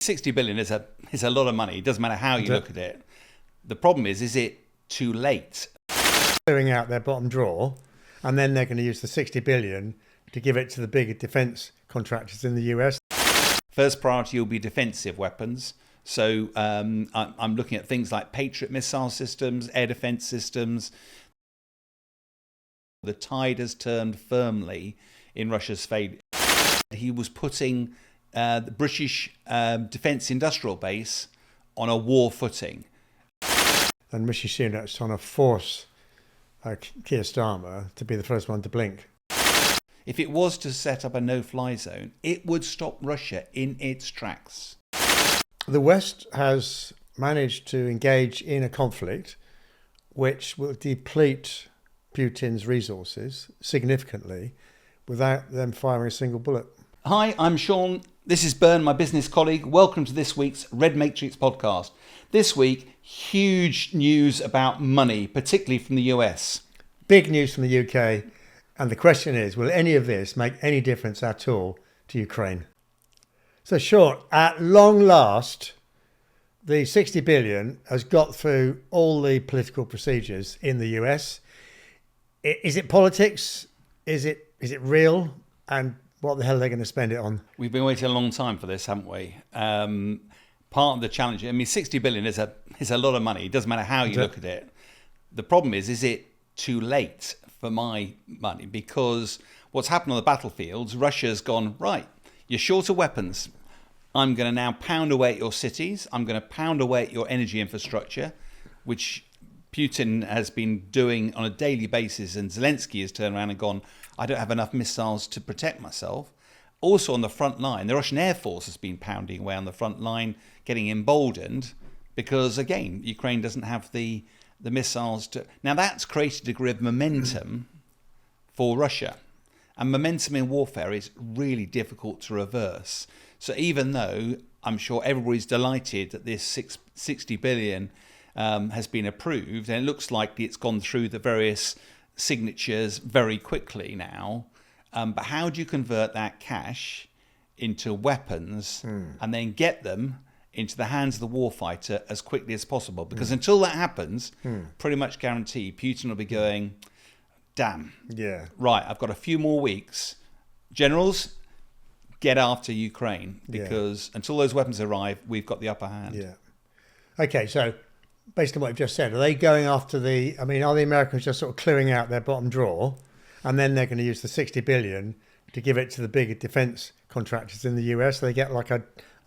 60 billion is a lot of money. It doesn't matter how you look at it. The problem is it too late? Clearing out their bottom drawer, and then they're going to use the 60 billion to give it to the bigger defence contractors in the US. First priority will be defensive weapons. So I'm looking at things like Patriot missile systems, air defence systems. The tide has turned firmly in Russia's favour. He was putting the British defence industrial base on a war footing. And Rishi Sunak's trying to force Keir Starmer to be the first one to blink. If it was to set up a no-fly zone, it would stop Russia in its tracks. The West has managed to engage in a conflict which will deplete Putin's resources significantly without them firing a single bullet. Hi, I'm Sean. This is Bern, my business colleague. Welcome to this week's Red Matrix podcast. This week, huge news about money, particularly from the US. Big news from the UK. And the question is, will any of this make any difference at all to Ukraine? So Sean, at long last, the 60 billion has got through all the political procedures in the US. Is it politics? Is it real? And what the hell are they going to spend it on? We've been waiting a long time for this, haven't we? Part of the challenge, 60 billion is a lot of money. It doesn't matter how you look at it. The problem is it too late for my money? Because what's happened on the battlefields, Russia's gone, right, you're short of weapons. I'm going to now pound away at your cities. I'm going to pound away at your energy infrastructure, which Putin has been doing on a daily basis, and Zelensky has turned around and gone, I don't have enough missiles to protect myself. Also on the front line, the Russian Air Force has been pounding away on the front line, getting emboldened because, again, Ukraine doesn't have the missiles to... Now, that's created a degree of momentum for Russia. And momentum in warfare is really difficult to reverse. So even though I'm sure everybody's delighted that this 60 billion has been approved, and it looks like it's gone through the various signatures very quickly now, but how do you convert that cash into weapons and then get them into the hands of the warfighter as quickly as possible? Because until that happens, pretty much guarantee Putin will be going, damn, right, I've got a few more weeks. Generals, get after Ukraine, because until those weapons arrive, we've got the upper hand. Yeah. Okay, so based on what you've just said, are they going after are the Americans just sort of clearing out their bottom drawer, and then they're going to use the 60 billion to give it to the bigger defense contractors in the US? They get like a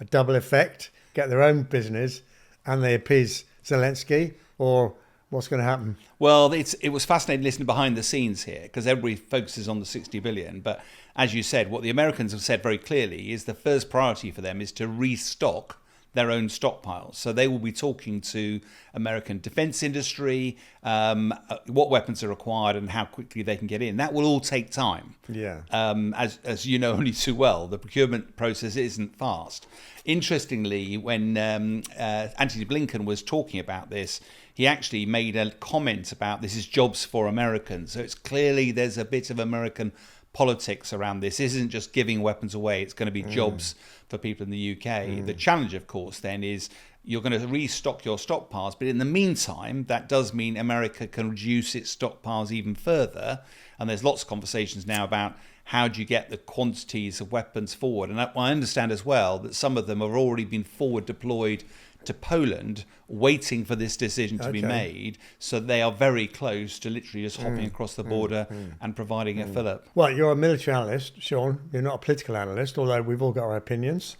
double effect, get their own business, and they appease Zelensky, or what's going to happen? Well, it was fascinating listening behind the scenes here, because everybody focuses on the 60 billion. But as you said, what the Americans have said very clearly is the first priority for them is to restock their own stockpiles. So they will be talking to American defense industry, what weapons are required and how quickly they can get in. That will all take time. Yeah. As you know only too well, the procurement process isn't fast. Interestingly, when Antony Blinken was talking about this, he actually made a comment about this is jobs for Americans. So it's clearly there's a bit of American politics around this. This isn't just giving weapons away. It's going to be jobs for people in the UK. The challenge, of course, then is you're going to restock your stockpiles. But in the meantime, that does mean America can reduce its stockpiles even further. And there's lots of conversations now about how do you get the quantities of weapons forward. And I understand as well that some of them have already been forward deployed to Poland, waiting for this decision to be made. So they are very close to literally just hopping across the border and providing a fillip. Well, you're a military analyst, Sean. You're not a political analyst, although we've all got our opinions.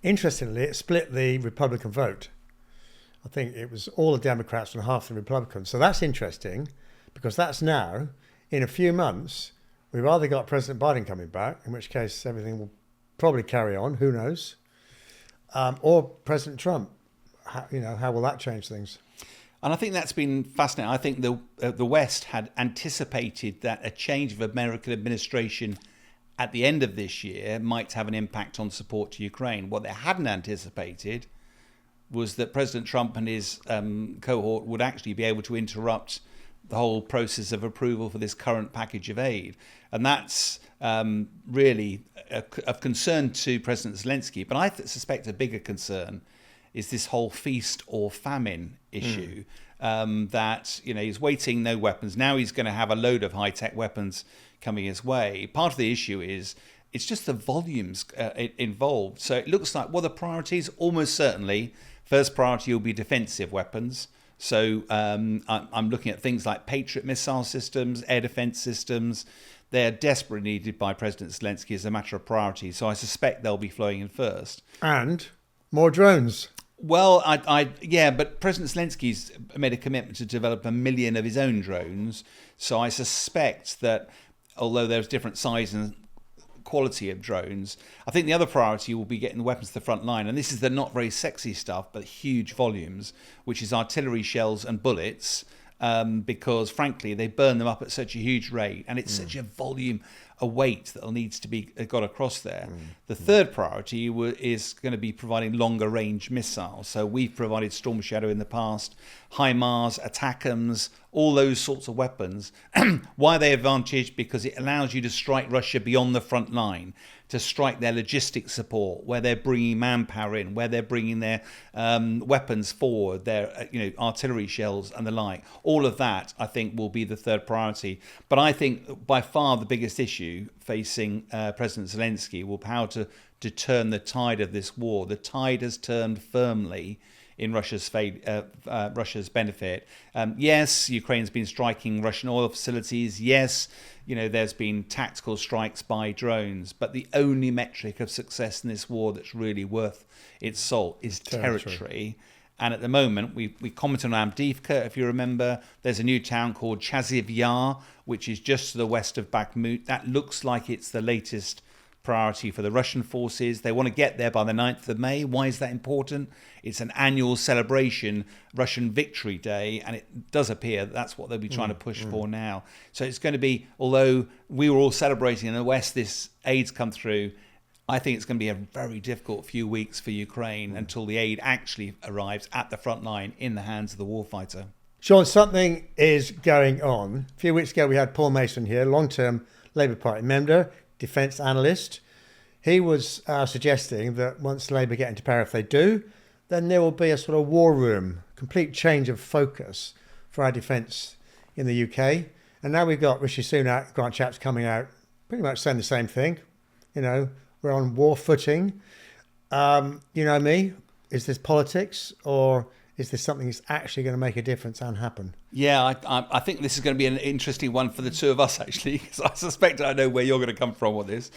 Interestingly, it split the Republican vote. I think it was all the Democrats and half the Republicans. So that's interesting, because that's now, in a few months, we've either got President Biden coming back, in which case everything will probably carry on, who knows, or President Trump. How will that change things? And I think that's been fascinating. I think the West had anticipated that a change of American administration at the end of this year might have an impact on support to Ukraine. What they hadn't anticipated was that President Trump and his cohort would actually be able to interrupt the whole process of approval for this current package of aid. And that's really of concern to President Zelensky. But I suspect a bigger concern is this whole feast or famine issue. That, he's waiting, no weapons. Now he's going to have a load of high-tech weapons coming his way. Part of the issue is it's just the volumes involved. So it looks like, the priorities, almost certainly, first priority will be defensive weapons. So I'm looking at things like Patriot missile systems, air defense systems. They're desperately needed by President Zelensky as a matter of priority. So I suspect they'll be flowing in first. And more drones. Well, but President Zelensky's made a commitment to develop 1 million of his own drones. So I suspect that although there's different size and quality of drones, I think the other priority will be getting the weapons to the front line. And this is the not very sexy stuff, but huge volumes, which is artillery shells and bullets, because frankly, they burn them up at such a huge rate. And it's such a volume, a weight that needs to be got across there. The third priority is going to be providing longer range missiles. So we've provided Storm Shadow in the past, HIMARS, ATACMS, all those sorts of weapons. Why are they advantaged? Because it allows you to strike Russia beyond the front line, to strike their logistic support, where they're bringing manpower in, where they're bringing their weapons forward, their artillery shells and the like. All of that, I think, will be the third priority. But I think by far the biggest issue facing President Zelensky will be how to turn the tide of this war. The tide has turned firmly in Russia's benefit. Yes, Ukraine's been striking Russian oil facilities. Yes, there's been tactical strikes by drones. But the only metric of success in this war that's really worth its salt is territory. And at the moment, we commented on Avdiivka, if you remember. There's a new town called Chaziv Yar, which is just to the west of Bakhmut. That looks like it's the latest priority for the Russian forces. They want to get there by the 9th of May. Why is that important? It's an annual celebration, Russian Victory Day, and it does appear that's what they'll be trying to push for now. So it's going to be, although we were all celebrating in the West, this aid's come through, I think it's going to be a very difficult few weeks for Ukraine until the aid actually arrives at the front line in the hands of the warfighter. Sean, something is going on. A few weeks ago, we had Paul Mason here, long-term Labour Party member, defence analyst. He was suggesting that once Labour get into power, if they do, then there will be a sort of war room, complete change of focus for our defence in the UK. And now we've got Rishi Sunak, Grant Shapps coming out pretty much saying the same thing. We're on war footing. Me, is this politics or is this something that's actually going to make a difference and happen? Yeah, I think this is going to be an interesting one for the two of us, actually, because I suspect I know where you're going to come from with this.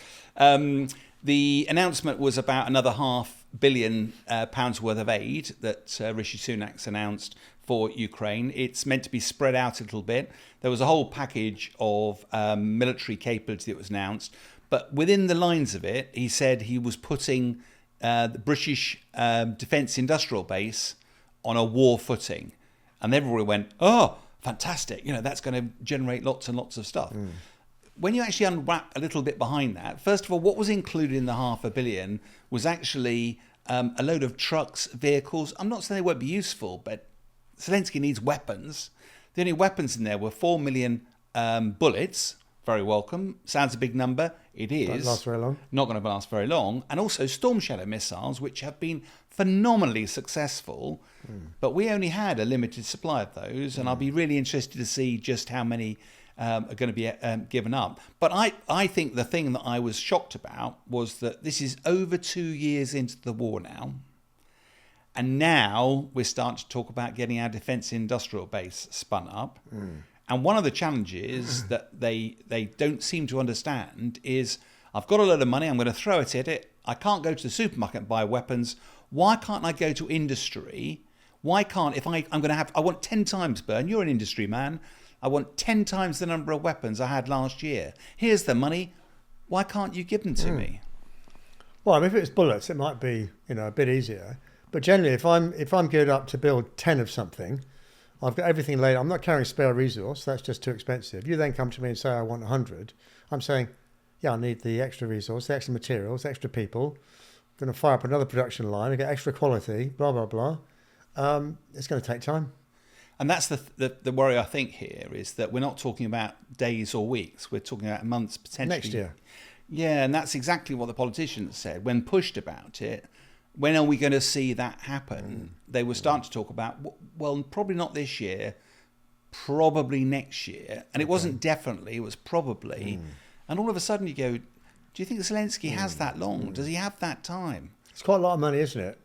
The announcement was about another £500 million worth of aid that Rishi Sunak's announced for Ukraine. It's meant to be spread out a little bit. There was a whole package of military capability that was announced. But within the lines of it, he said he was putting the British defence industrial base on a war footing. And everybody went, oh, fantastic. That's going to generate lots and lots of stuff. When you actually unwrap a little bit behind that, first of all, what was included in the £500 million was actually a load of trucks, vehicles. I'm not saying they won't be useful, but Zelensky needs weapons. The only weapons in there were 4 million bullets. Very welcome. Sounds a big number. It is. Won't last very long. Not going to last very long. And also Storm Shadow missiles, which have been phenomenally successful. But we only had a limited supply of those. And I'll be really interested to see just how many are going to be given up. But I think the thing that I was shocked about was that this is over 2 years into the war now. And now we're starting to talk about getting our defence industrial base spun up. And one of the challenges that they don't seem to understand is, I've got a load of money, I'm going to throw it at it. I can't go to the supermarket and buy weapons. Why can't I go to industry? Why can't, I want 10 times, Bern, you're an industry man. I want 10 times the number of weapons I had last year. Here's the money. Why can't you give them to me? Well, if it's bullets, it might be, a bit easier. But generally, if I'm geared up to build 10 of something, I've got everything laid. I'm not carrying spare resource. That's just too expensive. You then come to me and say, I want 100. I'm saying, yeah, I need the extra resource, the extra materials, extra people. I'm going to fire up another production line. I get extra quality, blah, blah, blah. It's going to take time. And that's the worry, I think, here, is that we're not talking about days or weeks. We're talking about months, potentially. Next year. Yeah, and that's exactly what the politicians said when pushed about it. When are we going to see that happen? They were starting to talk about, well, probably not this year, probably next year. And it wasn't definitely, it was probably. And all of a sudden you go, do you think Zelensky has that long? Does he have that time? It's quite a lot of money, isn't it,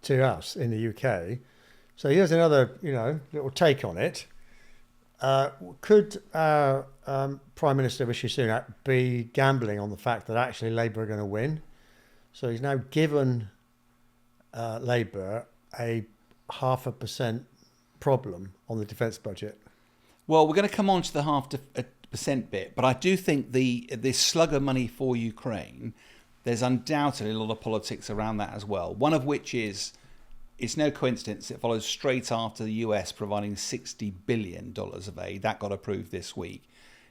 to us in the UK? So here's another, little take on it. Could Prime Minister Rishi Sunak be gambling on the fact that actually Labour are going to win? So he's now given Labour a 0.5% problem on the defence budget. Well, we're going to come on to the 0.5% bit, but I do think this slug of money for Ukraine, there's undoubtedly a lot of politics around that as well. One of which is, it's no coincidence it follows straight after the US providing $60 billion of aid. That got approved this week.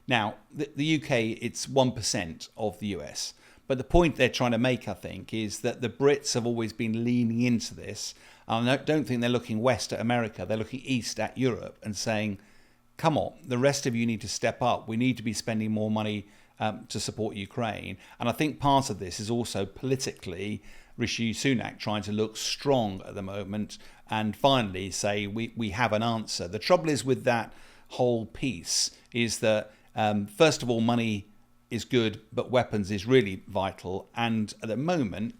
Now, the UK, it's 1% of the US. But the point they're trying to make, I think, is that the Brits have always been leaning into this. And I don't think they're looking west at America. They're looking east at Europe and saying, come on, the rest of you need to step up. We need to be spending more money to support Ukraine. And I think part of this is also politically Rishi Sunak trying to look strong at the moment and finally say we have an answer. The trouble is with that whole piece is that, first of all, money is good, but weapons is really vital. And at the moment,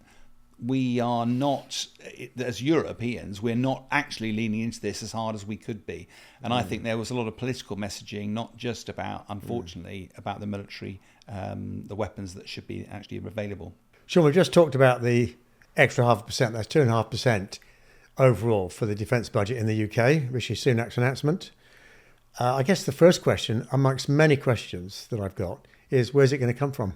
we are not, as Europeans, we're not actually leaning into this as hard as we could be. And I think there was a lot of political messaging, not just about, unfortunately, about the military, the weapons that should be actually available. Sean, we've just talked about the extra 0.5%, that's 2.5% overall for the defence budget in the UK, Rishi Sunak's announcement. I guess the first question, amongst many questions that I've got, is where's it going to come from?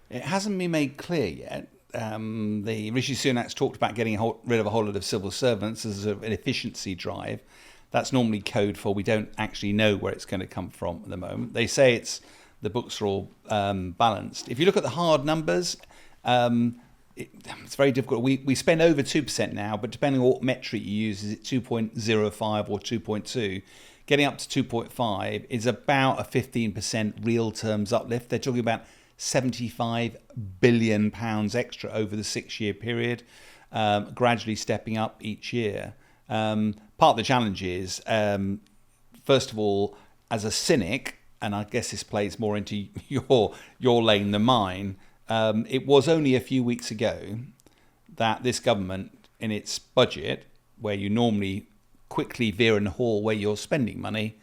It hasn't been made clear yet. The Rishi Sunak's talked about getting rid of a whole lot of civil servants as an efficiency drive. That's normally code for we don't actually know where it's going to come from at the moment. They say the books are all balanced. If you look at the hard numbers, it's very difficult. We spend over 2% now, but depending on what metric you use, is it 2.05 or 2.2? Getting up to 2.5 is about a 15% real terms uplift. They're talking about £75 billion extra over the 6-year period, gradually stepping up each year. Part of the challenge is, first of all, as a cynic, and I guess this plays more into your lane than mine, it was only a few weeks ago that this government, in its budget, where you normally quickly veer and haul where you're spending money,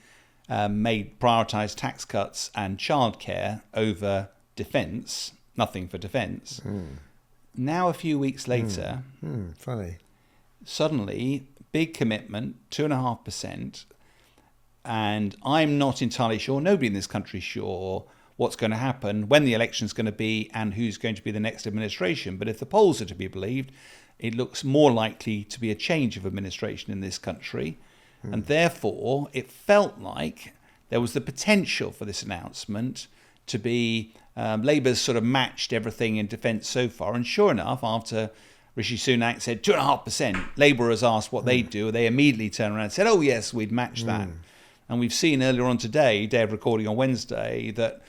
made prioritised tax cuts and childcare over defence, nothing for defence. Now, a few weeks later, funny. Suddenly, big commitment, 2.5%, and I'm not entirely sure, nobody in this country is sure what's going to happen, when the election's going to be, and who's going to be the next administration. But if the polls are to be believed, it looks more likely to be a change of administration in this country. And therefore, it felt like there was the potential for this announcement to be Labour's sort of matched everything in defence so far. And sure enough, after Rishi Sunak said 2.5%, Labour has asked what they'd do. They immediately turned around and said, oh, yes, we'd match that. And we've seen earlier on today, day of recording on Wednesday, that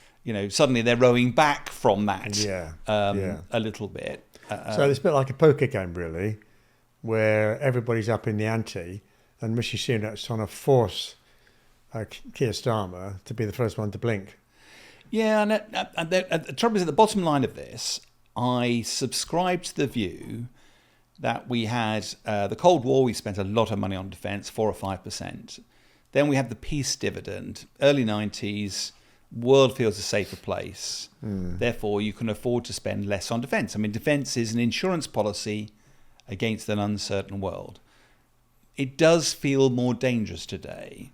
suddenly they're rowing back from that a little bit. So it's a bit like a poker game, really, where everybody's up in the ante and Rishi Sunak's trying to force Keir Starmer to be the first one to blink. Yeah, and the trouble is, at the bottom line of this, I subscribe to the view that we had the Cold War, we spent a lot of money on defence, 4 or 5%. Then we had the peace dividend, early 90s, world feels a safer place. Therefore, you can afford to spend less on defence. I mean, defence is an insurance policy against an uncertain world. It does feel more dangerous today.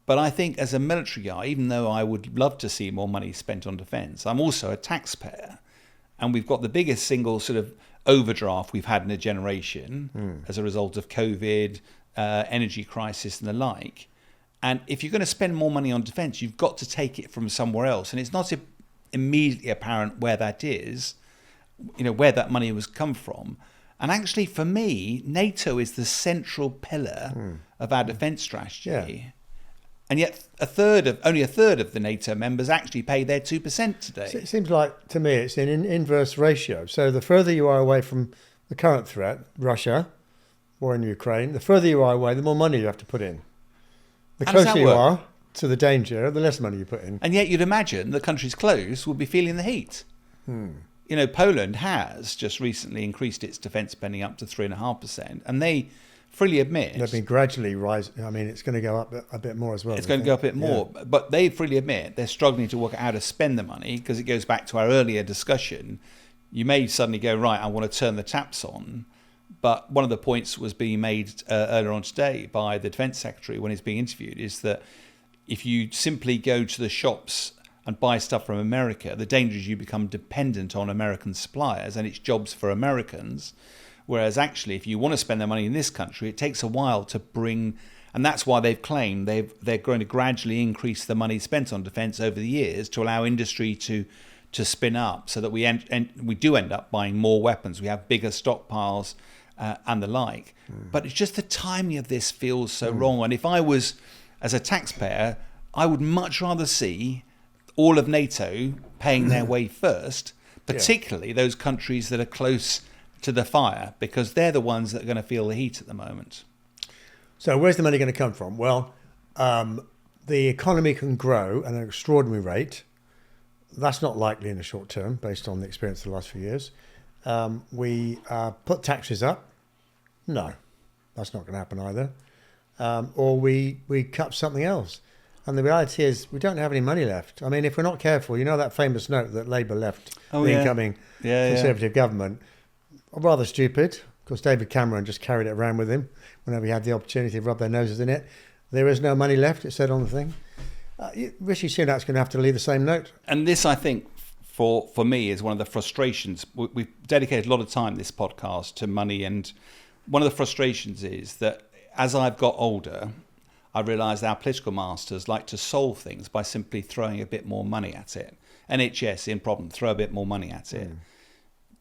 But I think as a military guy, even though I would love to see more money spent on defence, I'm also a taxpayer. And we've got the biggest single sort of overdraft we've had in a generation as a result of COVID, energy crisis and the like. And if you're going to spend more money on defence, you've got to take it from somewhere else. And it's not immediately apparent where that is, where that money was come from. And actually, for me, NATO is the central pillar of our defence strategy. Yeah. And yet only a third of the NATO members actually pay their 2% today. So it seems like, to me, it's an inverse ratio. So the further you are away from the current threat, Russia, war in Ukraine, the further you are away, the more money you have to put in. The closer you are to the danger, the less money you put in. And yet you'd imagine the countries close would be feeling the heat. Poland has just recently increased its defence spending up to 3.5%, and they freely admit... They've been gradually rising. I mean, it's going to go up a bit more as well. It's going to go up a bit more. Yeah. But they freely admit they're struggling to work out how to spend the money, because it goes back to our earlier discussion. You may suddenly go, right, I want to turn the taps on. But one of the points was being made earlier on today by the Defence Secretary when he's being interviewed, is that if you simply go to the shops and buy stuff from America, the danger is you become dependent on American suppliers and it's jobs for Americans. Whereas actually, if you want to spend their money in this country, it takes a while to bring, and that's why they've claimed they're going to gradually increase the money spent on defence over the years to allow industry to spin up, so that we do end up buying more weapons. We have bigger stockpiles and the like. But it's just the timing of this feels so wrong. And if I was, as a taxpayer, I would much rather see all of NATO paying their way first, particularly those countries that are close to the fire, because they're the ones that are going to feel the heat at the moment. So where's the money going to come from? Well, the economy can grow at an extraordinary rate. That's not likely in the short term, based on the experience of the last few years. We put taxes up. No, that's not going to happen either. Or we cut something else. And the reality is we don't have any money left. I mean, if we're not careful, you know that famous note that Labour left the incoming Conservative government? Rather stupid. Of course, David Cameron just carried it around with him whenever he had the opportunity to rub their noses in it. There is no money left, it said on the thing. Rishi Sunak's going to have to leave the same note. And this, I think, for me, is one of the frustrations. We've dedicated a lot of time this podcast to money, and one of the frustrations is that as I've got older, I realised our political masters like to solve things by simply throwing a bit more money at it. NHS in problem, throw a bit more money at it.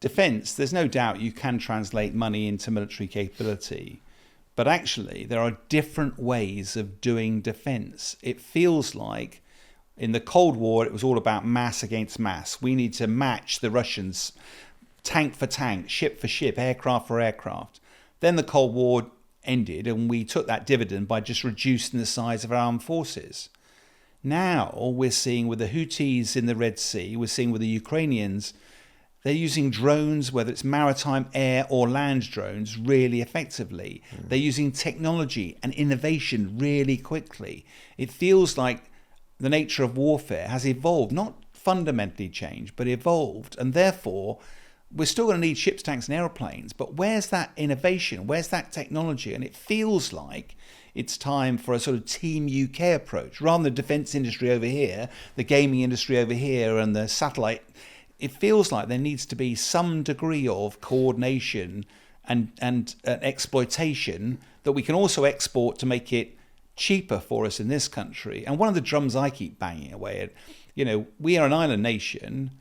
Defence, there's no doubt you can translate money into military capability. But actually, there are different ways of doing defence. It feels like in the Cold War, it was all about mass against mass. We need to match the Russians tank for tank, ship for ship, aircraft for aircraft. Then the Cold War ended, and we took that dividend by just reducing the size of our armed forces. Now we're seeing with the Houthis in the Red Sea, we're seeing with the Ukrainians, they're using drones, whether it's maritime, air or land drones, really effectively. They're using technology and innovation really quickly. It feels like the nature of warfare has evolved, not fundamentally changed, but evolved. And therefore, we're still going to need ships, tanks and aeroplanes. But where's that innovation? Where's that technology? And it feels like it's time for a sort of Team UK approach. Rather than the defence industry over here, the gaming industry over here and the satellite, it feels like there needs to be some degree of coordination and exploitation that we can also export to make it cheaper for us in this country. And one of the drums I keep banging away at, we are an island nation.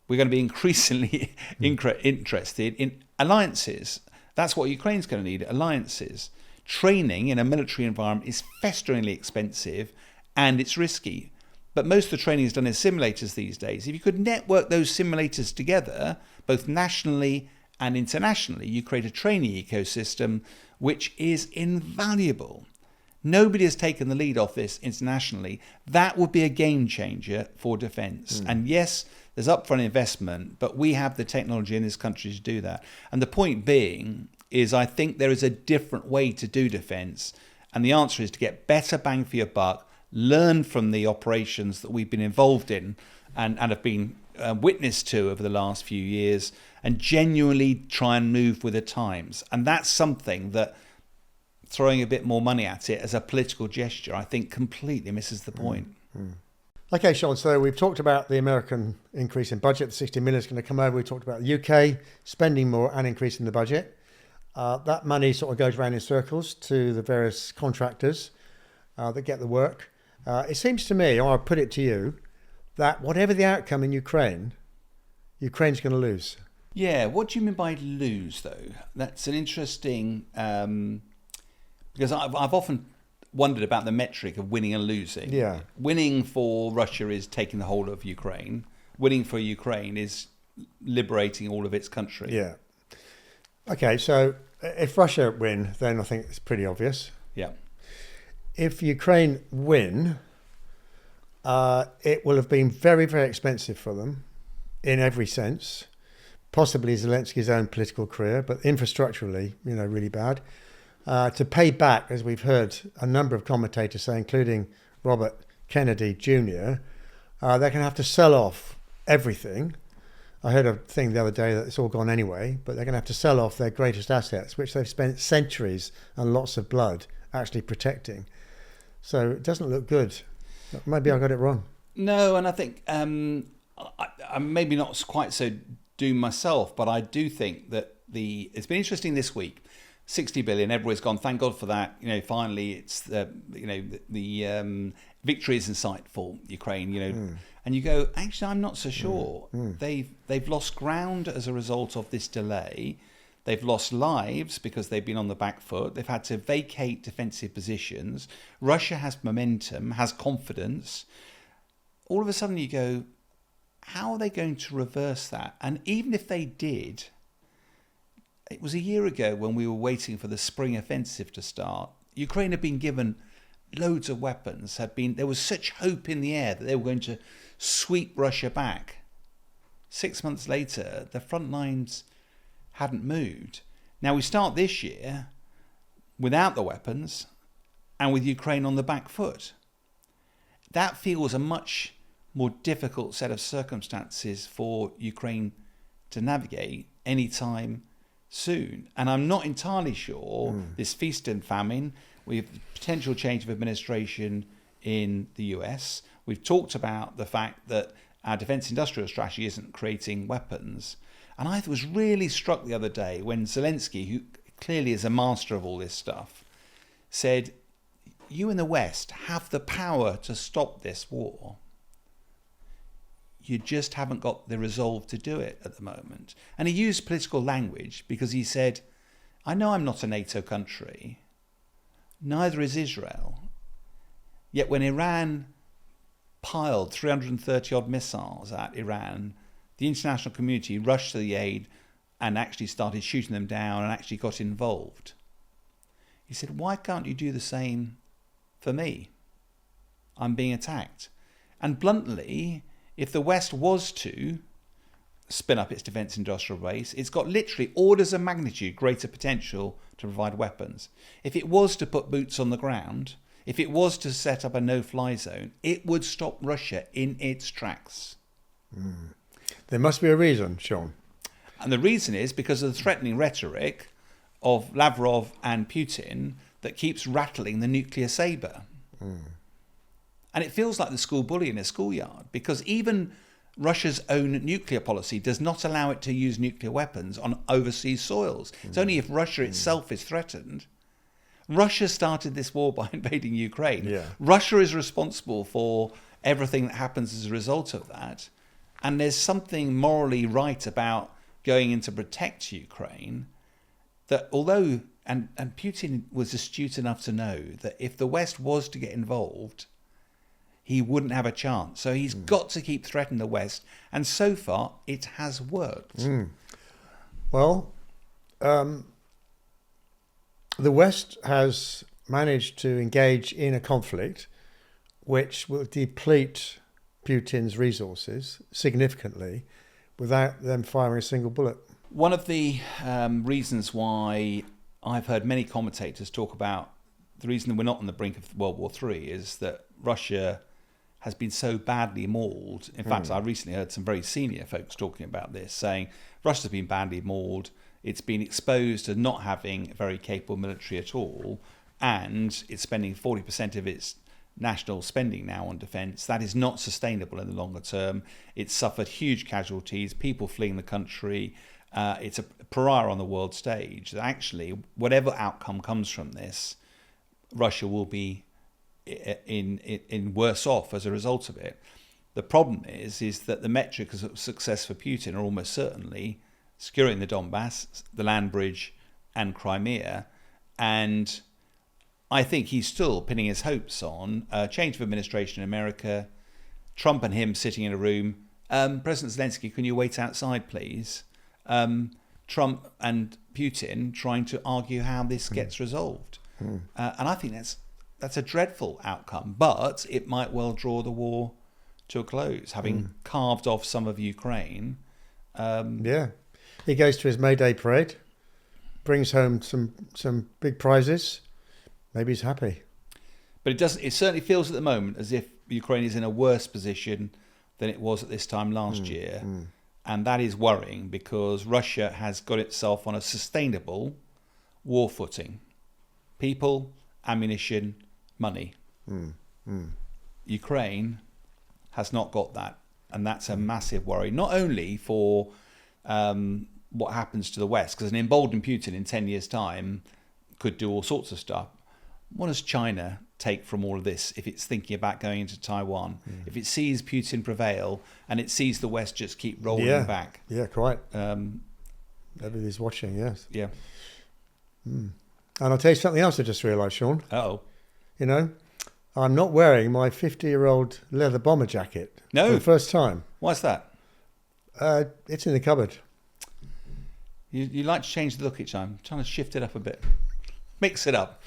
We're going to be increasingly interested in alliances. That's what Ukraine's going to need, alliances. Training in a military environment is festeringly expensive and it's risky. But most of the training is done in simulators these days. If you could network those simulators together, both nationally and internationally, you create a training ecosystem which is invaluable. Nobody has taken the lead off this internationally. That would be a game changer for defence. And yes, there's upfront investment, but we have the technology in this country to do that. And the point being is I think there is a different way to do defence. And the answer is to get better bang for your buck, learn from the operations that we've been involved in and have been witness to over the last few years, and genuinely try and move with the times. And that's something that throwing a bit more money at it as a political gesture, I think completely misses the point. Okay, Sean, so we've talked about the American increase in budget. The 60 million is going to come over. We talked about the UK spending more and increasing the budget. That money sort of goes around in circles to the various contractors that get the work. It seems to me, or I'll put it to you, that whatever the outcome in Ukraine, Ukraine's going to lose. Yeah, what do you mean by lose, though? That's an interesting, because I've often wondered about the metric of winning and losing. Yeah. Winning for Russia is taking the whole of Ukraine. Winning for Ukraine is liberating all of its country. Yeah. Okay, so if Russia win, then I think it's pretty obvious. Yeah. If Ukraine win, it will have been very, very expensive for them in every sense. Possibly Zelensky's own political career, but infrastructurally, really bad. To pay back, as we've heard a number of commentators say, including Robert Kennedy Jr., they're going to have to sell off everything. I heard a thing the other day that it's all gone anyway, but they're going to have to sell off their greatest assets, which they've spent centuries and lots of blood actually protecting. So it doesn't look good. Maybe I got it wrong. No, and I think I'm maybe not quite so doomed myself, but I do think that it's been interesting this week. 60 billion, everybody's gone, thank God for that. Finally, it's the victory is in sight for Ukraine. And you go, actually, I'm not so sure. They've lost ground as a result of this delay. They've lost lives because they've been on the back foot. They've had to vacate defensive positions. Russia has momentum, has confidence. All of a sudden, you go, how are they going to reverse that? And even if they did, it was a year ago when we were waiting for the spring offensive to start. Ukraine had been given loads of weapons. There was such hope in the air that they were going to sweep Russia back. 6 months later, the front lines hadn't moved. Now we start this year without the weapons and with Ukraine on the back foot. That feels a much more difficult set of circumstances for Ukraine to navigate anytime soon. And I'm not entirely sure this feast and famine, we have potential change of administration in the US. We've talked about the fact that our defense industrial strategy isn't creating weapons. And I was really struck the other day when Zelensky, who clearly is a master of all this stuff, said, you in the West have the power to stop this war. You just haven't got the resolve to do it at the moment. And he used political language because he said, I know I'm not a NATO country. Neither is Israel. Yet when Iran piled 330 odd missiles at Iran, the international community rushed to the aid and actually started shooting them down and actually got involved. He said, why can't you do the same for me? I'm being attacked. And bluntly, if the West was to spin up its defence industrial base, it's got literally orders of magnitude greater potential to provide weapons. If it was to put boots on the ground, if it was to set up a no-fly zone, it would stop Russia in its tracks. There must be a reason, Sean. And the reason is because of the threatening rhetoric of Lavrov and Putin that keeps rattling the nuclear sabre. And it feels like the school bully in a schoolyard, because even Russia's own nuclear policy does not allow it to use nuclear weapons on overseas soils. It's only if Russia itself is threatened. Russia started this war by invading Ukraine. Yeah. Russia is responsible for everything that happens as a result of that. And there's something morally right about going in to protect Ukraine that although, and Putin was astute enough to know that if the West was to get involved, he wouldn't have a chance. So he's got to keep threatening the West. And so far, it has worked. Well, the West has managed to engage in a conflict which will deplete Putin's resources significantly without them firing a single bullet. One of the reasons why I've heard many commentators talk about the reason that we're not on the brink of World War III is that Russia has been so badly mauled. In fact, I recently heard some very senior folks talking about this, saying Russia's been badly mauled, it's been exposed to not having a very capable military at all, and it's spending 40% of its national spending now on defence. That is not sustainable in the longer term. It's suffered huge casualties, people fleeing the country. It's a pariah on the world stage. Actually, whatever outcome comes from this, Russia will be in worse off as a result of it. The problem is that the metrics of success for Putin are almost certainly securing the Donbass, the land bridge, and Crimea. And I think he's still pinning his hopes on a change of administration in America, Trump and him sitting in a room. President Zelensky, can you wait outside, please? Trump and Putin trying to argue how this gets resolved. And I think that's a dreadful outcome, but it might well draw the war to a close, having carved off some of Ukraine. He goes to his May Day parade, brings home some big prizes. Maybe he's happy. But it doesn't. It certainly feels at the moment as if Ukraine is in a worse position than it was at this time last year. And that is worrying because Russia has got itself on a sustainable war footing. People, ammunition, money. Ukraine has not got that. And that's a massive worry, not only for what happens to the West, because an emboldened Putin in 10 years' time could do all sorts of stuff. What does China take from all of this if it's thinking about going into Taiwan? If it sees Putin prevail and it sees the West just keep rolling back? Yeah, quite. Everybody's watching, yes. Yeah. And I'll tell you something else I just realised, Sean. Uh-oh. You know, I'm not wearing my 50-year-old leather bomber jacket No. for the first time. Why's that? It's in the cupboard. You like to change the look each time. I'm trying to shift it up a bit. Mix it up.